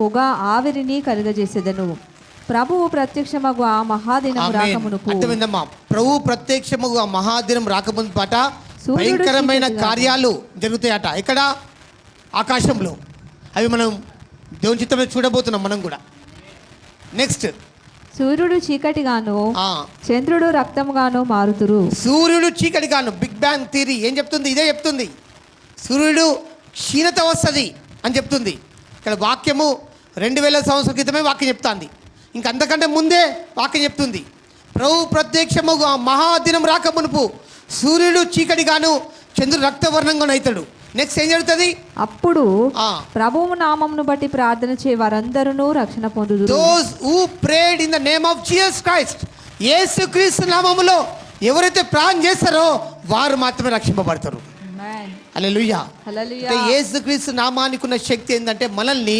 పొగ ఆవిరిని కలుగజేసేదను. ప్రభువు ప్రత్యక్షమగు ఆ మహాదినం రాకమునుపు. అర్థమైందమ్మా? ప్రభు ప్రత్యక్షమగు ఆ మహాదినం రాకముందు పాట భయంకరమైన కార్యాలు జరుగుతాయట. ఇక్కడ ఆకాశంలో అవి మనం దేవుని చిత్రంలో చూడబోతున్నాం మనం కూడా. నెక్స్ట్, సూర్యుడు చీకటిగాను చంద్రుడు రక్తముగాను మారుతురు. సూర్యుడు చీకటిగాను. బిగ్ బ్యాంగ్ థియరీ ఏం చెప్తుంది? ఇదే చెప్తుంది. సూర్యుడు క్షీణత వస్తుంది అని చెప్తుంది. ఇక్కడ వాక్యము 2000 సంవత్సరాల క్రితమే వాక్యం చెప్తుంది. ఇంక అంతకంటే ముందే వాక్యం చెప్తుంది. ప్రభు ప్రత్యక్షము మహాదినం రాక మునుపు సూర్యుడు చీకటిగాను చంద్రుడు రక్తవర్ణంగాను అవుతాడు. నెక్స్ట్ ఏం జరుగుతుంది? అప్పుడు ప్రభువు నామమును బట్టి ప్రార్థన చే వారందరూ రక్షణ పొందుదురు. Those who prayed in the name of Jesus Christ, యేసుక్రీస్తు నామములో ఎవరైతే ప్రార్థన చేస్తారో వారు మాత్రమే రక్షింపబడతారు. హల్లెలూయా. హల్లెలూయా. యేసుక్రీస్తు నామానికి ఉన్న శక్తి ఏంటంటే మనల్ని